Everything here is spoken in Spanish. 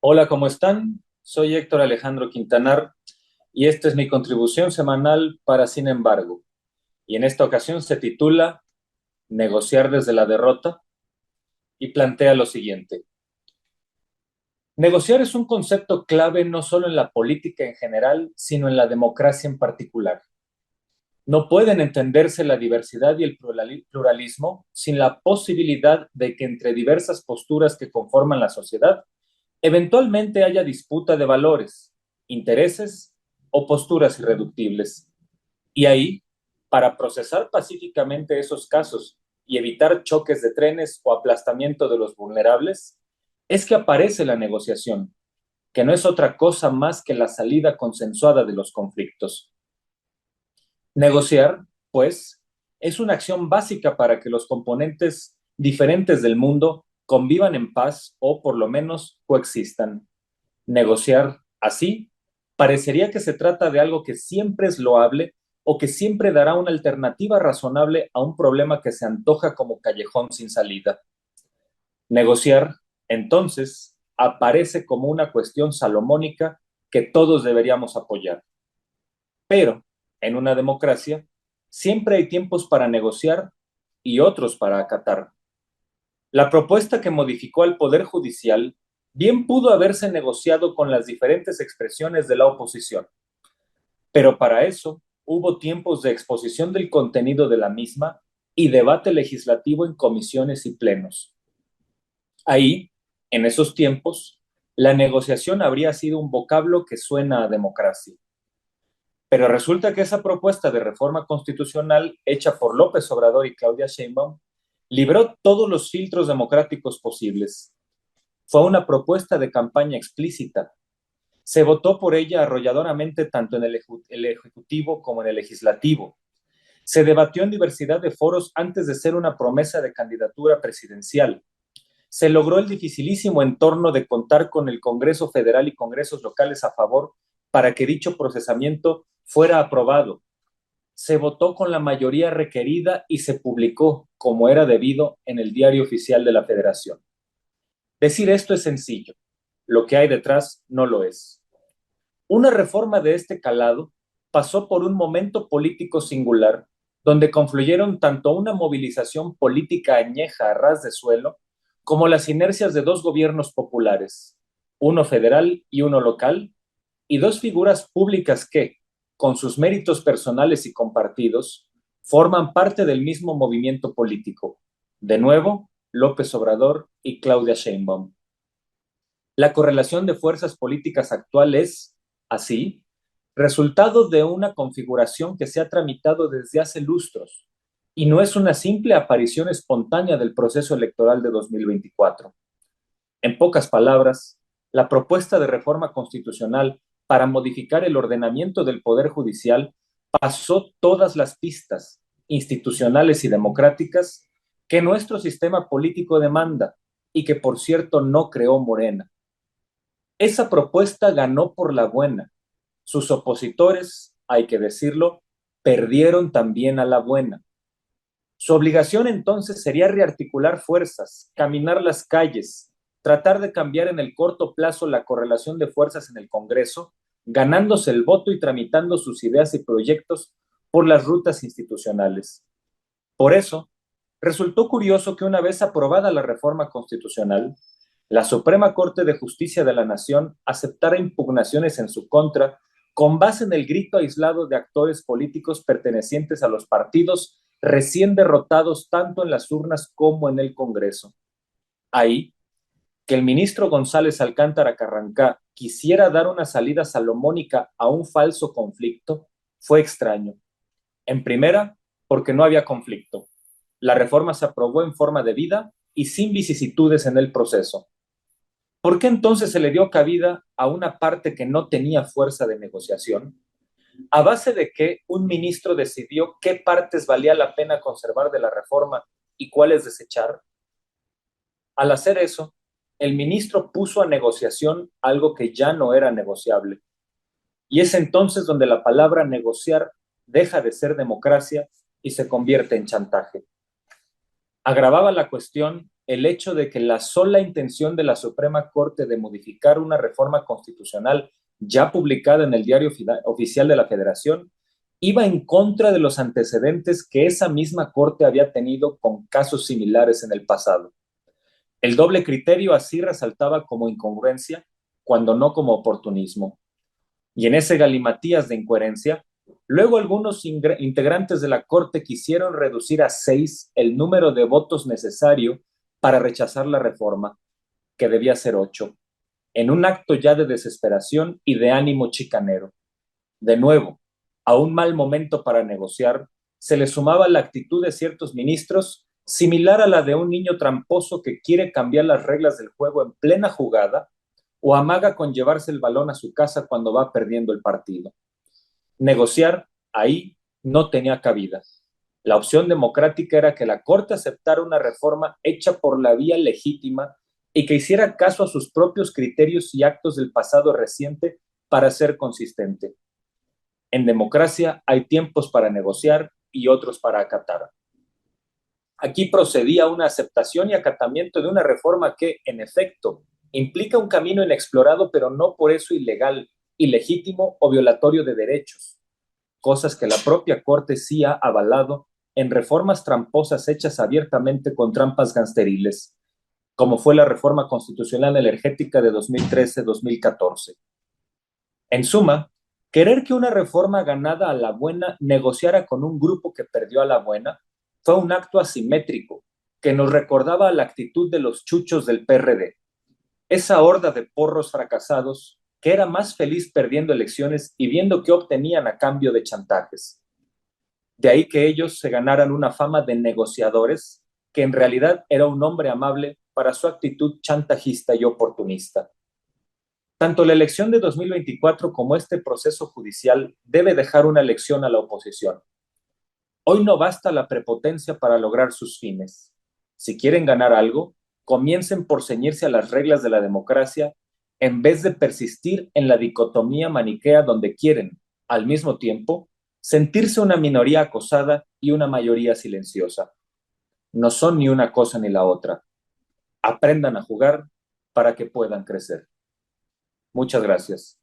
Hola, ¿cómo están? Soy Héctor Alejandro Quintanar y esta es mi contribución semanal para Sin embargo. Y en esta ocasión se titula Negociar desde la derrota y plantea lo siguiente. Negociar es un concepto clave no solo en la política en general, sino en la democracia en particular. No pueden entenderse la diversidad y el pluralismo sin la posibilidad de que entre diversas posturas que conforman la sociedad eventualmente haya disputa de valores, intereses o posturas irreductibles. Y ahí, para procesar pacíficamente esos casos y evitar choques de trenes o aplastamiento de los vulnerables, es que aparece la negociación, que no es otra cosa más que la salida consensuada de los conflictos. Negociar, pues, es una acción básica para que los componentes diferentes del mundo convivan en paz o por lo menos coexistan. Negociar así parecería que se trata de algo que siempre es loable o que siempre dará una alternativa razonable a un problema que se antoja como callejón sin salida. Negociar, entonces, aparece como una cuestión salomónica que todos deberíamos apoyar. Pero, en una democracia, siempre hay tiempos para negociar y otros para acatar. La propuesta que modificó al Poder Judicial bien pudo haberse negociado con las diferentes expresiones de la oposición, pero para eso hubo tiempos de exposición del contenido de la misma y debate legislativo en comisiones y plenos. Ahí, en esos tiempos, la negociación habría sido un vocablo que suena a democracia. Pero resulta que esa propuesta de reforma constitucional hecha por López Obrador y Claudia Sheinbaum libró todos los filtros democráticos posibles. Fue una propuesta de campaña explícita. Se votó por ella arrolladoramente tanto en el Ejecutivo como en el Legislativo. Se debatió en diversidad de foros antes de ser una promesa de candidatura presidencial. Se logró el dificilísimo entorno de contar con el Congreso Federal y congresos locales a favor para que dicho procesamiento fuera aprobado. Se votó con la mayoría requerida y se publicó, como era debido, en el Diario Oficial de la Federación. Decir esto es sencillo, lo que hay detrás no lo es. Una reforma de este calado pasó por un momento político singular, donde confluyeron tanto una movilización política añeja a ras de suelo, como las inercias de dos gobiernos populares, uno federal y uno local, y dos figuras públicas que, con sus méritos personales y compartidos, forman parte del mismo movimiento político. De nuevo, López Obrador y Claudia Sheinbaum. La correlación de fuerzas políticas actual es, así, resultado de una configuración que se ha tramitado desde hace lustros y no es una simple aparición espontánea del proceso electoral de 2024. En pocas palabras, la propuesta de reforma constitucional para modificar el ordenamiento del Poder Judicial pasó todas las pistas institucionales y democráticas que nuestro sistema político demanda y que, por cierto, no creó Morena. Esa propuesta ganó por la buena. Sus opositores, hay que decirlo, perdieron también a la buena. Su obligación entonces sería rearticular fuerzas, caminar las calles, tratar de cambiar en el corto plazo la correlación de fuerzas en el Congreso, ganándose el voto y tramitando sus ideas y proyectos por las rutas institucionales. Por eso, resultó curioso que una vez aprobada la reforma constitucional, la Suprema Corte de Justicia de la Nación aceptara impugnaciones en su contra con base en el grito aislado de actores políticos pertenecientes a los partidos recién derrotados tanto en las urnas como en el Congreso. Ahí, que el ministro González Alcántara Carrancá quisiera dar una salida salomónica a un falso conflicto fue extraño. En primera, porque no había conflicto. La reforma se aprobó en forma debida y sin vicisitudes en el proceso. ¿Por qué entonces se le dio cabida a una parte que no tenía fuerza de negociación? ¿A base de que un ministro decidió qué partes valía la pena conservar de la reforma y cuáles desechar? Al hacer eso, el ministro puso a negociación algo que ya no era negociable. Y es entonces donde la palabra negociar deja de ser democracia y se convierte en chantaje. Agravaba la cuestión el hecho de que la sola intención de la Suprema Corte de modificar una reforma constitucional ya publicada en el Diario Oficial de la Federación iba en contra de los antecedentes que esa misma Corte había tenido con casos similares en el pasado. El doble criterio así resaltaba como incongruencia, cuando no como oportunismo. Y en ese galimatías de incoherencia, luego algunos integrantes de la Corte quisieron reducir a 6 el número de votos necesario para rechazar la reforma, que debía ser 8, en un acto ya de desesperación y de ánimo chicanero. De nuevo, a un mal momento para negociar, se le sumaba la actitud de ciertos ministros similar a la de un niño tramposo que quiere cambiar las reglas del juego en plena jugada o amaga con llevarse el balón a su casa cuando va perdiendo el partido. Negociar ahí no tenía cabida. La opción democrática era que la Corte aceptara una reforma hecha por la vía legítima y que hiciera caso a sus propios criterios y actos del pasado reciente para ser consistente. En democracia hay tiempos para negociar y otros para acatar. Aquí procedía una aceptación y acatamiento de una reforma que, en efecto, implica un camino inexplorado, pero no por eso ilegal, ilegítimo o violatorio de derechos, cosas que la propia Corte sí ha avalado en reformas tramposas hechas abiertamente con trampas gangsteriles, como fue la reforma constitucional energética de 2013-2014. En suma, querer que una reforma ganada a la buena negociara con un grupo que perdió a la buena fue un acto asimétrico que nos recordaba la actitud de los chuchos del PRD, esa horda de porros fracasados que era más feliz perdiendo elecciones y viendo qué obtenían a cambio de chantajes. De ahí que ellos se ganaran una fama de negociadores, que en realidad era un hombre amable para su actitud chantajista y oportunista. Tanto la elección de 2024 como este proceso judicial debe dejar una lección a la oposición. Hoy no basta la prepotencia para lograr sus fines. Si quieren ganar algo, comiencen por ceñirse a las reglas de la democracia en vez de persistir en la dicotomía maniquea donde quieren, al mismo tiempo, sentirse una minoría acosada y una mayoría silenciosa. No son ni una cosa ni la otra. Aprendan a jugar para que puedan crecer. Muchas gracias.